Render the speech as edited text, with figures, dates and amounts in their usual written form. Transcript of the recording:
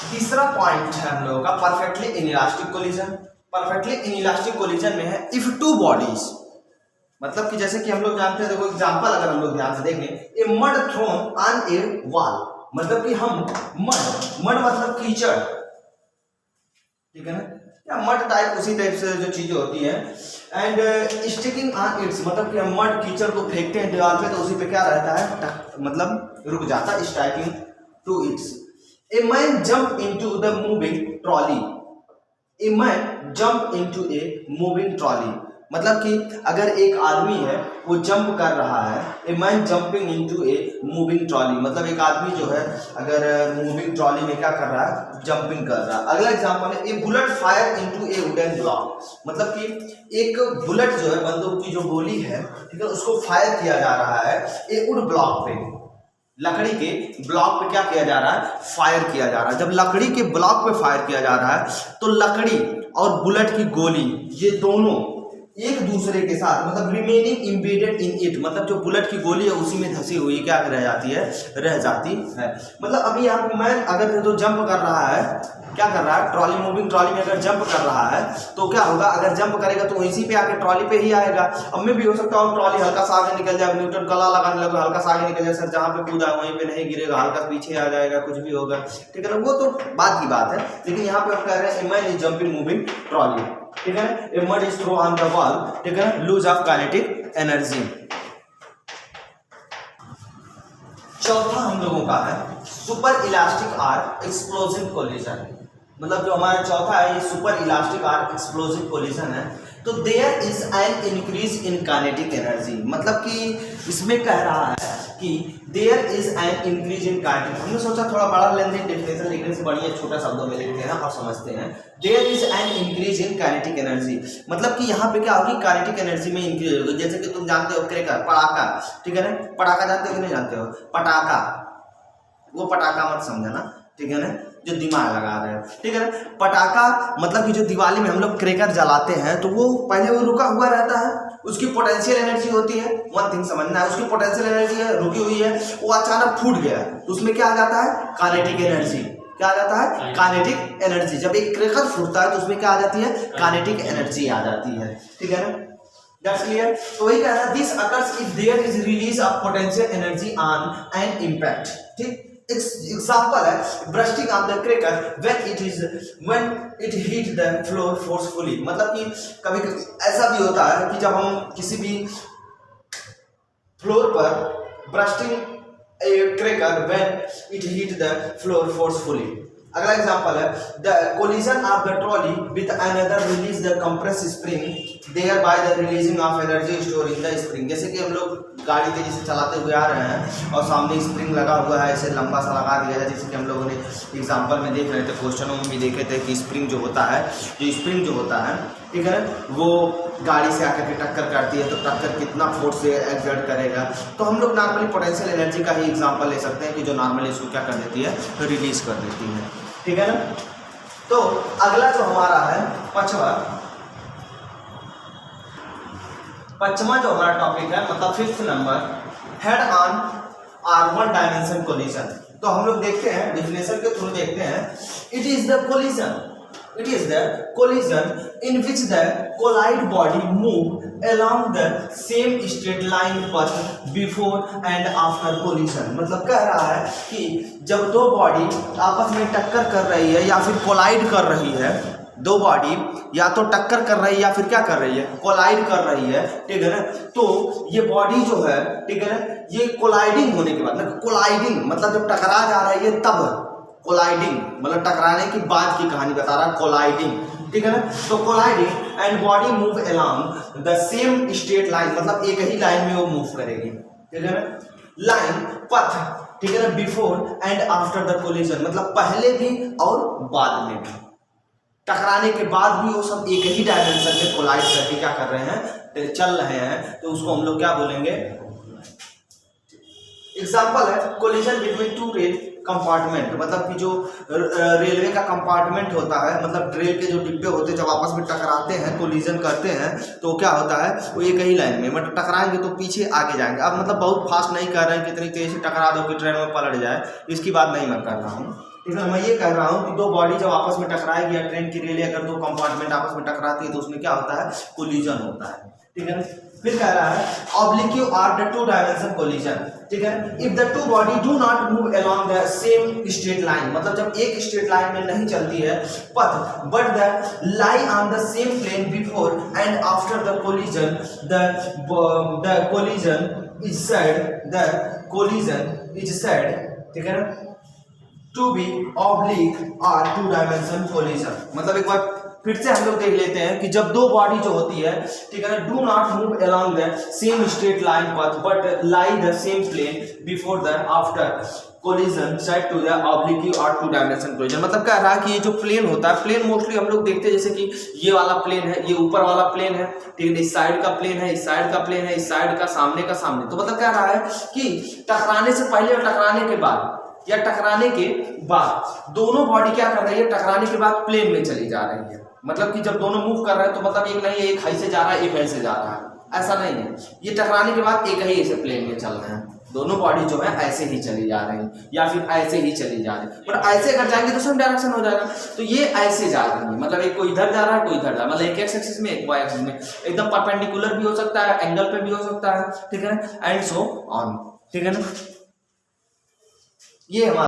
तीसरा पॉइंट है हम लोगों का perfectly inelastic collision. Perfectly inelastic collision में है इफ टू बॉडीज, मतलब कि जैसे कि हम लोग जानते हैं, देखो एग्जांपल अगर हम लोग ध्यान से देखें, a mud thrown on a wall, मतलब कि हम मड मतलब कीचड़, ठीक है ना, या मड टाइप उसी टाइप से जो चीजें होती हैं, एंड स्टिकिंग ऑन इट्स, मतलब कि हम मड कीचड़ को फेंकते हैं दीवार पे तो उसी पे क्या रहता है, मतलब रुक जाता है, striking to its. A man jump into the moving trolley, a man jump into a moving trolley, मतलब कि अगर एक आदमी है वो जंप कर रहा है, a man jumping into a moving trolley, मतलब एक आदमी जो है अगर मूविंग ट्रॉली में क्या कर रहा है, जंपिंग कर रहा है। अगला एग्जांपल है a bullet fire into a wooden block, मतलब कि एक बुलेट जो है, बंदूक की जो गोली है, ठीक है, उसको फायर किया जा रहा है ए वुड ब्लॉक पे, लकड़ी के ब्लॉक पे क्या किया जा रहा है, फायर किया जा रहा है। जब लकड़ी के ब्लॉक पे फायर किया जा रहा है तो लकड़ी और बुलेट की गोली ये दोनों एक दूसरे के साथ, मतलब रिमेनिंग इम्बेडेड इन इट, मतलब जो बुलेट की गोली है उसी में धंसी हुई क्या रह जाती है, रह जाती है। मतलब अभी यहाँ पे मैं अगर तो जंप कर रहा है, क्या कर रहा है, ट्रॉली, मूविंग ट्रॉली में अगर जंप कर रहा है तो क्या होगा, अगर जंप करेगा तो इसी पे आके ट्रॉली पे ही आएगा। अब में भी हो सकता है ट्रॉली हल्का सा आगे निकल जाए, न्यूटन का लॉ लगाने लगे, हल्का सा आगे निकल जाए, सर जहाँ पे कूदा वहीं पे नहीं गिरेगा, हल्का पीछे आ जाएगा, कुछ भी होगा, ठीक है ना, वो तो बात की बात है। लेकिन यहाँ पे हम कह रहे हैं a man is jumping moving trolley, ठीक है, a mud is throw on the wall, ठीक है, लूज ऑफ काइनेटिक एनर्जी। चौथा हम लोगों का है super elastic or explosive collision, मतलब जो हमारा चौथा है ये super elastic or explosive collision है। तो there is an increase in kinetic energy, मतलब कि इसमें कह रहा है कि there is an increase in kinetic, हमने सोचा थोड़ा बड़ा लेंथी डेफिनेशन लिखने से बढ़िया छोटा शब्दों में लिखते हैं और समझते हैं। There is an increase in kinetic energy, मतलब कि यहाँ पे क्या होगी, काइनेटिक एनर्जी में इंक्रीज होगी। जैसे कि तुम जानते हो क्रैकर, पटाखा, ठीक है ना, पटाखा जानते हो कि नहीं जानते हो, पटाखा, वो पटाखा मत समझना, ठीक है ना, जो दिमाग लगा रहे हैं, ठीक है ना, पटाखा मतलब कि जो दिवाली में हम लोग क्रैकर जलाते हैं तो वो पहले वो रुका हुआ रहता है, उसकी पोटेंशियल एनर्जी होती है, वन थिंग समझना है, उसकी पोटेंशियल एनर्जी है, रुकी हुई है, वो अचानक फूट गया तो उसमें क्या आ जाता है, काइनेटिक एनर्जी, क्या आ जाता है, काइनेटिक एनर्जी। जब एक क्रैकर फूटता है तो उसमें क्या आ जाती है, काइनेटिक एनर्जी आ जाती है, ठीक है ना, दैट्स क्लियर। तो वही कह रहा है this occurs if there is release of potential energy on an impact, ठीक। एग्जाम्पल है bursting on the cracker when it hit the floor forcefully, मतलब कि कभी कभी ऐसा भी होता है कि जब हम किसी भी फ्लोर पर bursting a cracker when it hit the floor forcefully. अगला एग्जांपल है the collision of the trolley with another release the compress spring thereby the releasing of energy store in the spring. जैसे कि हम लोग गाड़ी तेजी से चलाते हुए आ रहे हैं और सामने स्प्रिंग लगा हुआ है, ऐसे लंबा सा लगा दिया है, जैसे कि हम लोगों ने एग्जांपल में देख रहे थे, क्वेश्चनों में भी देखे थे कि स्प्रिंग जो होता है, जो स्प्रिंग जो होता है, ठीक है, वो गाड़ी से आकर के टक्कर करती है तो टक्कर कितना फोर्स से एक्सर्ट करेगा। तो हम लोग नॉर्मली पोटेंशियल एनर्जी का ही एग्जांपल ले सकते हैं कि जो नॉर्मली इसको क्या कर देती है, रिलीज कर देती है, ठीक है ना। तो अगला जो हमारा है पचवा जो हमारा टॉपिक है, मतलब 5th number, head on or one dimension collision. तो हम लोग देखते हैं डेफिनेशन के थ्रू देखते हैं, it is the collision in which the collide body move along the same straight line path before and after collision। मतलब कह रहा है कि जब दो बॉडी आपस में टक्कर कर रही है या फिर कोलाइड कर रही है, दो बॉडी या तो टक्कर कर रही है या फिर क्या कर रही है, कोलाइड कर रही है, ठीक है ना, तो ये बॉडी जो है, ठीक है ना, ये कोलाइडिंग होने के बाद, कोलाइडिंग मतलब जब टकरा जा रही है तब, कोलाइडिंग मतलब टकराने की बाद की कहानी बता रहा है, कोलाइडिंग, ठीक है ना। तो colliding and body move along the same straight line, मतलब एक ही लाइन में वो मूव करेगी, ठीक है ना, लाइन पथ, ठीक है ना, before and after the collision, मतलब पहले भी और बाद में भी, टकराने के बाद भी वो सब एक ही डायमेंशन में कोलाइड करके क्या कर रहे हैं, चल रहे हैं, तो उसको हम लोग क्या बोलेंगे, एग्जाम्पल है collision between two rail compartment, मतलब कि जो रेलवे का कंपार्टमेंट होता है, मतलब ट्रेन के जो डिब्बे होते हैं जब आपस में टकराते हैं, कोलिजन करते हैं, तो क्या होता है, वो एक ही लाइन में, मतलब टकराएंगे तो पीछे आगे जाएंगे। अब मतलब बहुत फास्ट नहीं कर रहे हैं, कितनी तेज से टकरा दो कि ट्रेन में पलट जाए, इसकी बात नहीं मैं कर रहा हूँ, ठीक है। मैं ये कह रहा हूँ कि दो बॉडी जब आपस में टकराएगी या ट्रेन की रेल अगर दो कंपार्टमेंट आपस में टकराती है तो उसमें क्या होता है, कोलिजन होता है, ठीक है। फिर कह रहा है oblique or the two dimension collision, ठीक है। If the two body do not move along the same straight line, मतलब जब एक स्ट्रेट लाइन में नहीं चलती है पथ, but the lie on the same plane before and after the collision, the collision is said, ठीक है ना, टू बी ऑब्लिक और टू डायमेंशन कोलिजन। मतलब एक बार फिर से हम लोग देख लेते हैं कि जब दो बॉडी जो होती है, ठीक है ना, do not move along the same straight line path but lie the same plane before the after collision said to the oblique और टू डायमेंशन कोलिजन। मतलब क्या रहा कि ये जो प्लेन होता है, प्लेन मोस्टली हम लोग देखते हैं जैसे कि ये वाला प्लेन है, ये ऊपर वाला प्लेन है, ठीक है, इस साइड का प्लेन है, इस साइड का प्लेन है, इस साइड का सामने का सामने। तो मतलब क्या रहा है कि टकराने से पहले और टकराने के बाद या टकराने के बाद दोनों बॉडी क्या कर रही है, टकराने के बाद प्लेन में चली जा रही है। मतलब कि जब दोनों मूव कर रहे हैं तो मतलब एक नहीं है एक हाई से जा रहा है एक हाई से जा रहा है, ऐसा नहीं है। ये टकराने के बाद एक ही ऐसे प्लेन में चल रहे हैं, दोनों बॉडी जो है ऐसे ही चली जा रही है या फिर ऐसे ही चली जा रही है। पर ऐसे अगर जाएंगे तो सेम डायरेक्शन हो जाएगा। तो ये ऐसे जा रही है, मतलब एक को इधर जा रहा है कोई इधर जा रहा है, मतलब एक एक्स एक्सिस में एक वाई एक्सिस में, एकदम परपेंडिकुलर भी हो सकता है, एंगल पे भी हो सकता है, ठीक है, एंड सो ऑन, ठीक है ना। ये हमारा